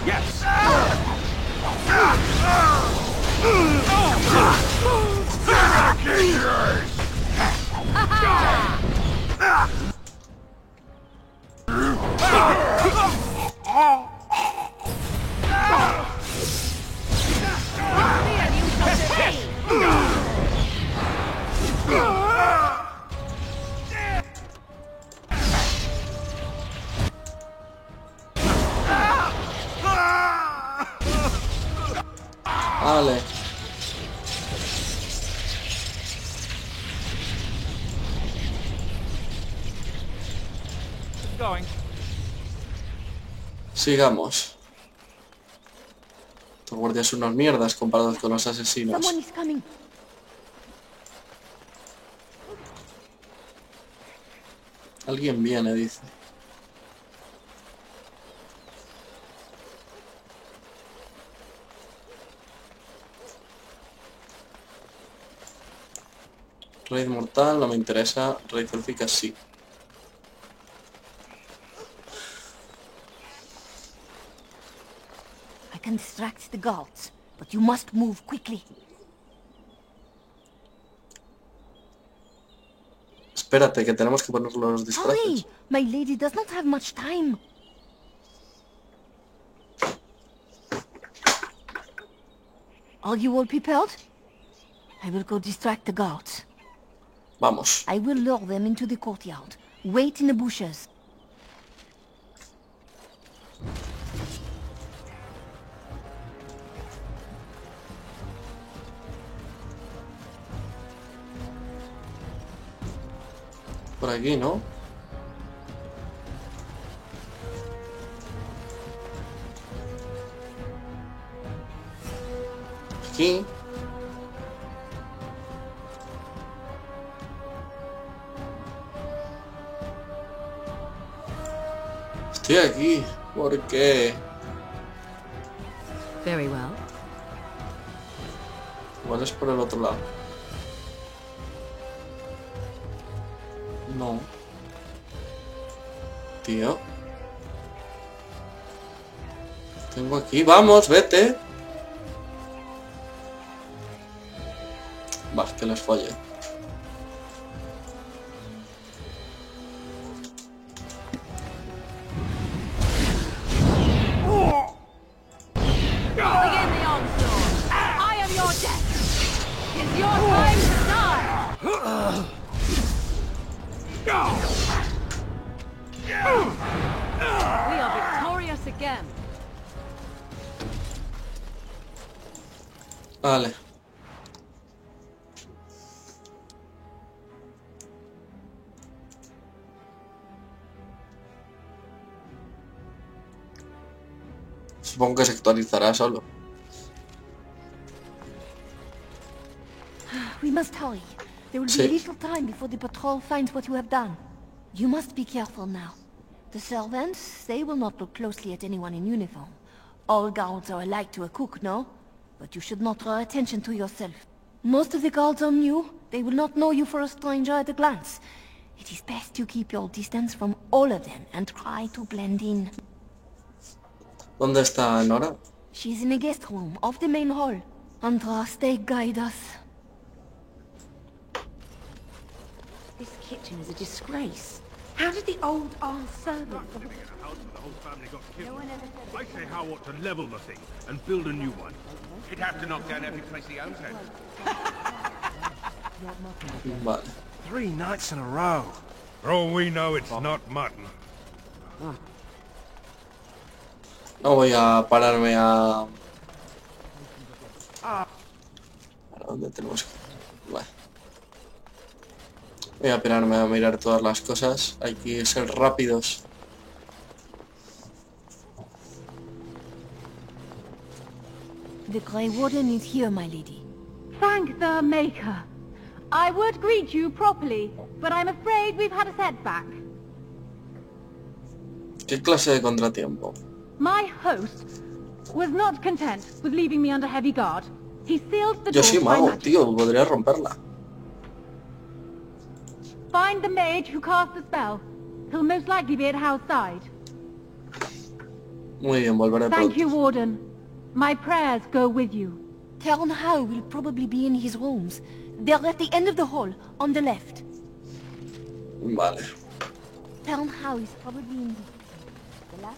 Yes. Vale. Going. Sigamos. Estos guardias son unas mierdas comparados con los asesinos. Someone is coming. Alguien viene, dice. Raid mortal no me interesa. Raid eficaz sí. I can distract the guards, but you must move quickly. Espérate, que tenemos que poner los disfraces. Hurry! My lady does not have much time. Are you all prepared? I will go distract the guards. Vamos. I will lure them into the courtyard. Wait in the bushes. Por aquí, ¿no? Aquí. Estoy aquí. ¿Por qué? Very well. Igual es por el otro lado. No. Tío. Tengo aquí. Vamos, vete. Va, que les falle. Begin the onslaught. I am your death. It's your time to die. We are victorious again. Vale. Supongo que se actualizará solo. We must hurry. There will be little time before the patrol finds what you have done. You must be careful now. The servants, they will not look closely at anyone in uniform. All guards are alike to a cook, no? But you should not draw attention to yourself. Most of the guards are new. They will not know you for a stranger at a glance. It is best you keep your distance from all of them and try to blend in. ¿Dónde está Nora? She's in the guest room of the main hall. Andras, they guide us. This kitchen is a disgrace. How did the old armed servant... I say how ought to level the thing and build a new one. He'd have to knock down every place he owns it. Vale. 3 nights in a row. For all we know, it's not mutton. No voy a pararme a... ¿Para dónde tenemos que...? Vale. Voy a pararme a mirar todas las cosas. Hay que ser rápidos. The Grey Warden is here, my lady. Thank the Maker. I would greet you properly, but I'm afraid we've had a setback. ¿Qué clase de contratiempo? My host was not content with leaving me under heavy guard. He sealed the Yo door soy by mago, magic. tío. Podría romperla. Find the mage who cast the spell. He'll most likely be at Hal's side. Muy bien, volveré Thank pronto. you, Warden. My prayers go with you. Count Howe will probably be in his rooms. They're at the end of the hall, on the left. Vale. Count Howe is probably in the last...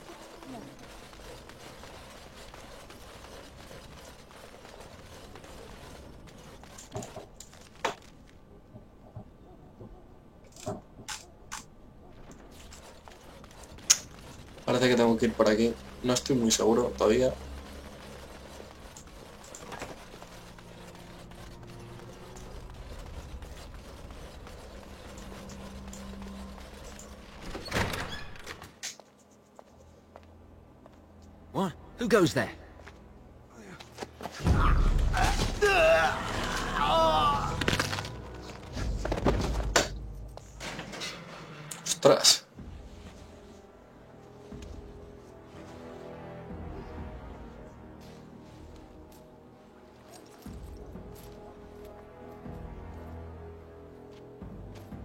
Parece que tengo que ir por aquí. No estoy muy seguro todavía. What? Who goes there? Ostras.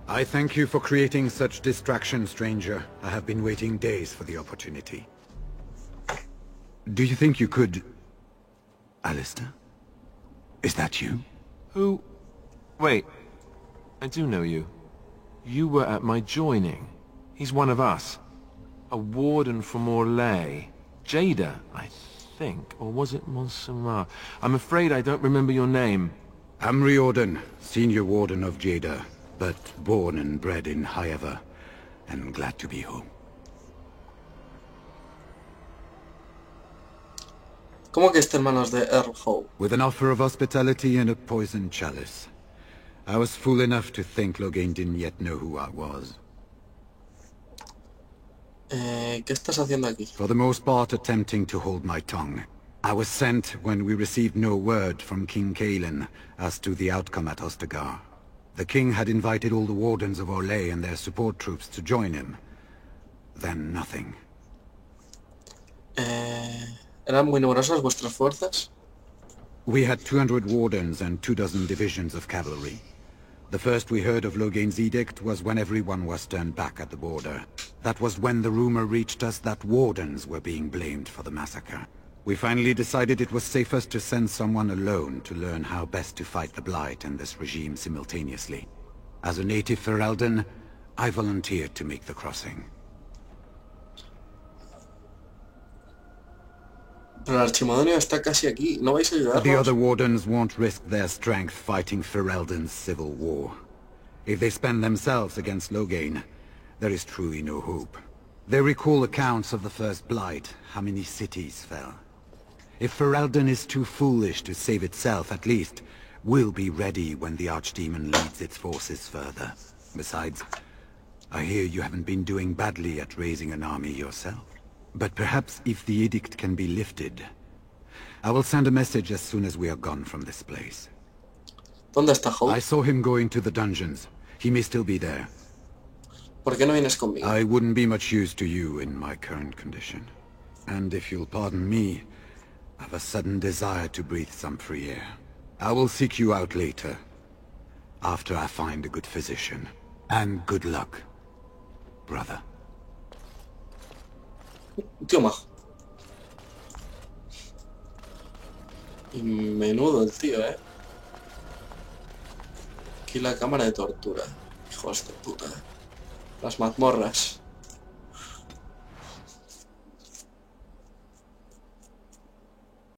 I thank you for creating such distraction, stranger. I have been waiting days for the opportunity. Do you think you could... Alistair? Is that you? Who? Wait. I do know you. You were at my joining. He's one of us. A warden from Orlais. Jada, I think. Or was it Montserrat? I'm afraid I don't remember your name. I'm Riordan, senior warden of Jada, but born and bred in Highever, and glad to be home. ¿Cómo que está en manos de Earl Howe? With an offer of hospitality and a poisoned chalice. I was fool enough to think Loghain didn't yet know who I was. ¿Qué estás haciendo aquí? For the most part, attempting to hold my tongue. I was sent when we received no word from King Cailan as to the outcome at Ostagar. The king had invited all the wardens of Orlais and their support troops to join him. Then nothing. ¿Eran muy numerosas vuestras fuerzas? We had 200 wardens and 24 divisions of cavalry. The first we heard of Loghain's edict was when everyone was turned back at the border. That was when the rumor reached us that wardens were being blamed for the massacre. We finally decided it was safest to send someone alone to learn how best to fight the Blight and this regime simultaneously. As a native Ferelden, I volunteered to make the crossing. Pero el Archimonio está casi aquí. ¿No vais a ayudarnos? The other wardens won't risk their strength fighting Ferelden's civil war. If they spend themselves against Loghain, there is truly no hope. They recall accounts of the first Blight, how many cities fell. If Ferelden is too foolish to save itself, at least, we'll be ready when the Archdemon leads its forces further. Besides, I hear you haven't been doing badly at raising an army yourself. But perhaps if the edict can be lifted, I will send a message as soon as we are gone from this place. ¿Dónde está Howe? I saw him going to the dungeons. He may still be there. ¿Por qué no vienes conmigo? I wouldn't be much use to you in my current condition. And if you'll pardon me, I've a sudden desire to breathe some free air. I will seek you out later, after I find a good physician. And good luck, brother. Tío majo. Y menudo el tío, Aquí la cámara de tortura. Hijos de puta. Las mazmorras.